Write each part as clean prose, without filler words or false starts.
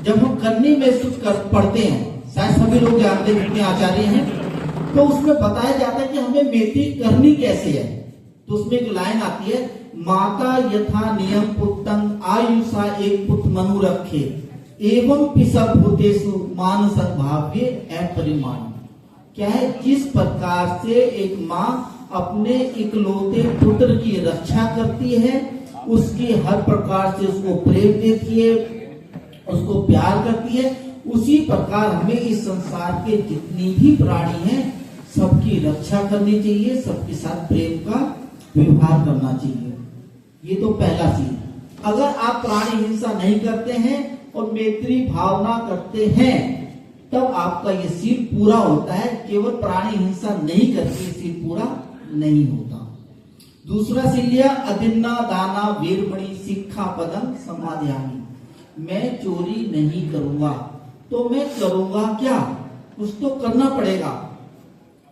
जब हम करनी महसूस कर पढ़ते हैं, शायद सभी लोग जानते हैं जितने आचार्य हैं, तो उसमें बताया जाता है कि हमें मैत्री करनी कैसे है। तो उसमें एक लाइन आती है, माता यथा नियम पुत्रं आयुषा एक पुत्र मनु रखे एवं पिसभ भूतेषु मानस भाव्य अपरिमाण। क्या है, जिस प्रकार से एक माँ अपने इकलौते पुत्र की रक्षा करती है, उसकी हर प्रकार से उसको प्रेम देती है, उसको प्यार करती है, उसी प्रकार हमें इस संसार के जितनी भी प्राणी हैं सबकी रक्षा करनी चाहिए, सबके साथ प्रेम का व्यवहार करना चाहिए। ये तो पहला सीन। अगर आप प्राणी हिंसा नहीं करते हैं और मैत्री भावना करते हैं, तब आपका ये सीन पूरा होता है। केवल प्राणी हिंसा नहीं करके सीन पूरा नहीं होता। दूसरा सीन लिया, अदिन्ना दाना वीरमणि शिक्षा पदम समाध्यामी। मैं चोरी नहीं करूंगा, तो मैं करूंगा क्या? कुछ तो करना पड़ेगा।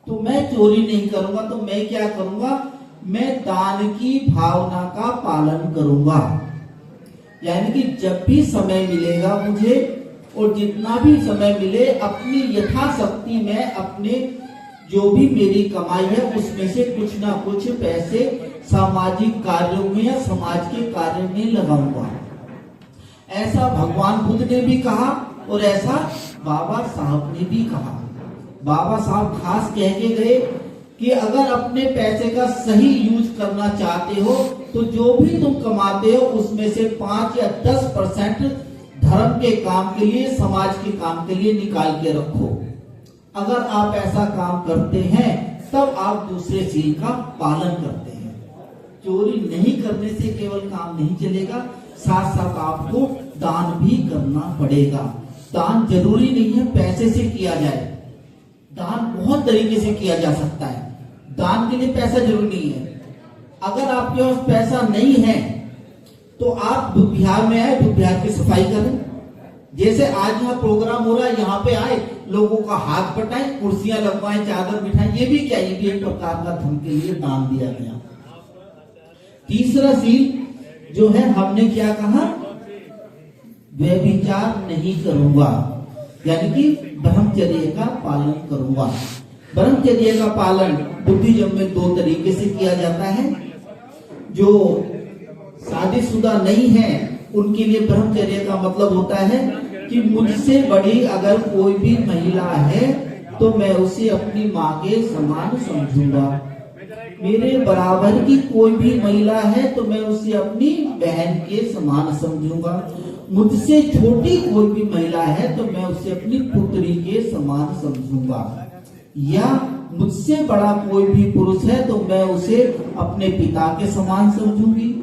तो मैं चोरी नहीं करूंगा, तो मैं क्या करूंगा? मैं दान की भावना का पालन करूंगा। यानी कि जब भी समय मिलेगा मुझे, और जितना भी समय मिले, अपनी यथाशक्ति मैं अपने जो भी मेरी कमाई है उसमें से कुछ ना कुछ पैसे सामाजिक कार्यों में या समाज के कार्य में लगाऊंगा। ऐसा भगवान बुद्ध ने भी कहा और ऐसा बाबा साहब ने भी कहा। बाबा साहब खास कह के गए कि अगर अपने पैसे का सही यूज करना चाहते हो तो जो भी तुम कमाते हो उसमें से 5 या 10% धर्म के काम के लिए, समाज के काम के लिए निकाल के रखो। अगर आप ऐसा काम करते हैं तब आप दूसरे सील का पालन करते हैं। चोरी नहीं करने से केवल काम नहीं चलेगा, साथ साथ आपको दान भी करना पड़ेगा। दान जरूरी नहीं है पैसे से किया जाए, दान बहुत तरीके से किया जा सकता है। दान के लिए पैसा जरूरी नहीं है। अगर आपके पास पैसा नहीं है तो आप बुद्ध विहार में आए, बुद्ध विहार की सफाई करें। जैसे आज यहाँ प्रोग्राम हो रहा है, यहाँ पे आए, लोगों का हाथ बटाएं, कुर्सियां लगवाएं, चादर बिठाएं। ये भी क्या, ये भी एक प्रकार का धर्म के लिए दान दिया गया। तीसरा सील जो है, हमने क्या कहा? व्यभिचार नहीं करूंगा, यानी कि ब्रह्मचर्य का पालन करूंगा। ब्रह्मचर्य का पालन बुद्धिज्म में 2 तरीके से किया जाता है। जो शादीशुदा नहीं है उनके लिए ब्रह्मचर्य का मतलब होता है कि मुझसे बड़ी अगर कोई भी महिला है तो मैं उसे अपनी माँ के समान समझूंगा। मेरे बराबर की कोई भी महिला है तो मैं उसे अपनी बहन के समान समझूंगा। मुझसे छोटी कोई भी महिला है तो मैं उसे अपनी पुत्री के समान समझूंगा। या मुझसे बड़ा कोई भी पुरुष है तो मैं उसे अपने पिता के समान समझूंगी।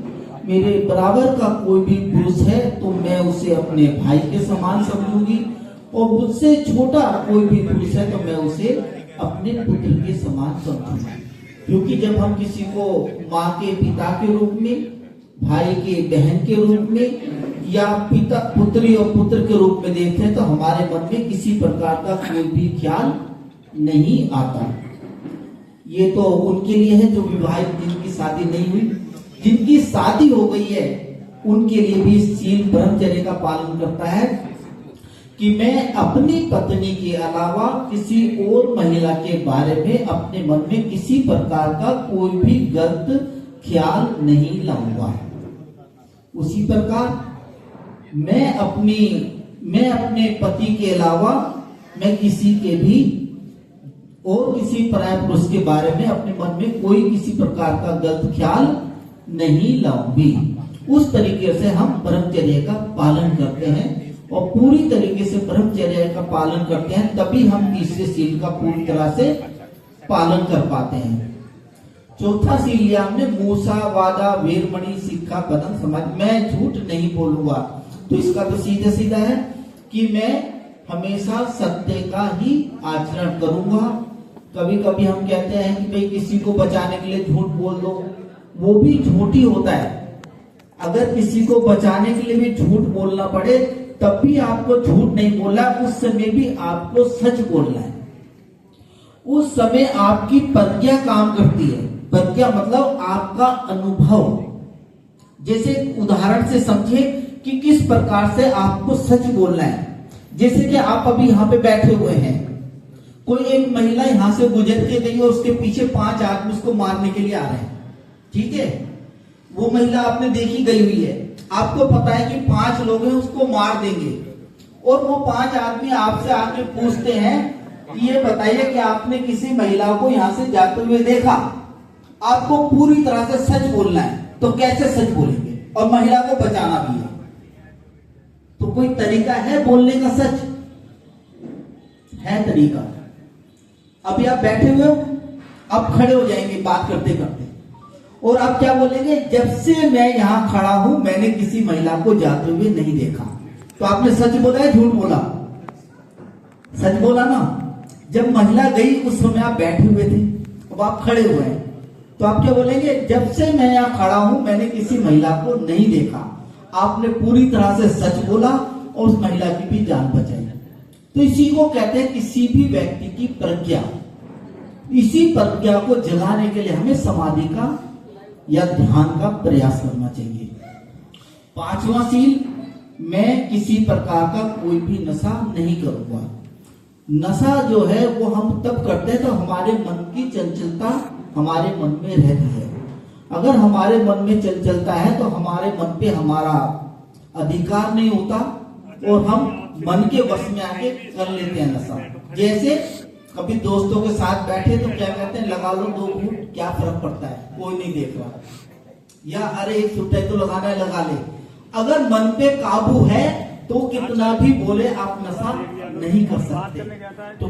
मेरे बराबर का कोई भी पुरुष है तो मैं उसे अपने भाई के समान समझूंगी। और मुझसे छोटा कोई भी पुरुष है तो मैं उसे अपने पुत्र के समान समझूंगी। क्योंकि जब हम किसी को माँ के पिता के रूप में, भाई के बहन के रूप में, या पिता पुत्री और पुत्र के रूप में देखते हैं तो हमारे मन में किसी प्रकार का कोई भी ख्याल नहीं आता। ये तो उनके लिए है जो विवाहित, जिनकी शादी नहीं हुई। जिनकी शादी हो गई है उनके लिए भी सील ब्रह्मचर्य का पालन करता है कि मैं अपनी पत्नी के अलावा किसी और महिला के बारे में अपने मन में किसी प्रकार का कोई भी गलत ख्याल नहीं लाऊंगा। उसी प्रकार मैं अपने पति के अलावा मैं किसी के भी और किसी पराय पुरुष के बारे में अपने मन में कोई किसी प्रकार का गलत ख्याल नहीं लाऊंगी। उस तरीके से हम ब्रह्मचर्य का पालन करते हैं और पूरी तरीके से ब्रह्मचर्य का पालन करते हैं, तभी हम तीसरे सील का पूरी तरह से पालन कर पाते हैं। चौथा सील लिया हमने, मूसा वादा वीरमणि शिक्षा पदम समझ। मैं झूठ नहीं बोलूंगा। तो इसका तो सीधा सीधा है कि मैं हमेशा सत्य का ही आचरण करूंगा। कभी कभी हम कहते हैं कि भाई किसी को बचाने के लिए झूठ बोल दो, वो भी झूठ ही होता है। अगर किसी को बचाने के लिए भी झूठ बोलना पड़े तब भी आपको झूठ नहीं बोलना, उस समय भी आपको सच बोलना है। उस समय आपकी प्रज्ञा काम करती है। प्रज्ञा मतलब आपका अनुभव। जैसे उदाहरण से समझे कि किस प्रकार से आपको सच बोलना है। जैसे कि आप अभी यहाँ पे बैठे हुए हैं, कोई एक महिला यहाँ से गुजर के गई और उसके पीछे 5 आदमी उसको मारने के लिए आ रहे हैं, ठीक है। वो महिला आपने देखी गई हुई है, आपको पता है कि 5 लोग हैं उसको मार देंगे, और वो 5 आदमी आपसे आके पूछते हैं कि ये बताइए कि आपने किसी महिला को यहाँ से जाते हुए देखा। आपको पूरी तरह से सच बोलना है, तो कैसे सच बोलेंगे, और महिला को बचाना भी है। तो कोई तरीका है बोलने का, सच है तरीका। अभी आप बैठे हुए हो, आप खड़े हो जाएंगे बात करते करते, और आप क्या बोलेंगे, जब से मैं यहां खड़ा हूं मैंने किसी महिला को जाते हुए नहीं देखा। तो आपने सच बोला है झूठ बोला? सच बोला ना। जब महिला गई उस समय आप बैठे हुए थे, अब आप खड़े हुए हैं, तो आप क्या बोलेंगे, जब से मैं यहाँ खड़ा हूं मैंने किसी महिला को नहीं देखा। आपने पूरी तरह से सच बोला और उस महिला की भी जान बचाई। तो इसी को कहते हैं किसी भी व्यक्ति की प्रज्ञा। इसी प्रज्ञा को जगाने के लिए हमें समाधि का या ध्यान का प्रयास करना चाहिए। 5वां सील, मैं किसी प्रकार का कोई भी नशा नहीं करूंगा। नशा जो है वो हम तब करते हैं तो हमारे मन की चंचलता हमारे मन में रहती है। अगर हमारे मन में चंचलता है तो हमारे मन पे हमारा अधिकार नहीं होता, और हम मन के वश में आके कर लेते हैं नशा। जैसे कभी दोस्तों के साथ बैठे तो क्या कहते हैं, लगा लो 2 घूंट, क्या फर्क पड़ता है, कोई नहीं देख रहा, या अरे एक सुटाई तो लगाना है लगा ले। अगर मन पे काबू है तो कितना भी बोले आप नशा नहीं कर सकते। तो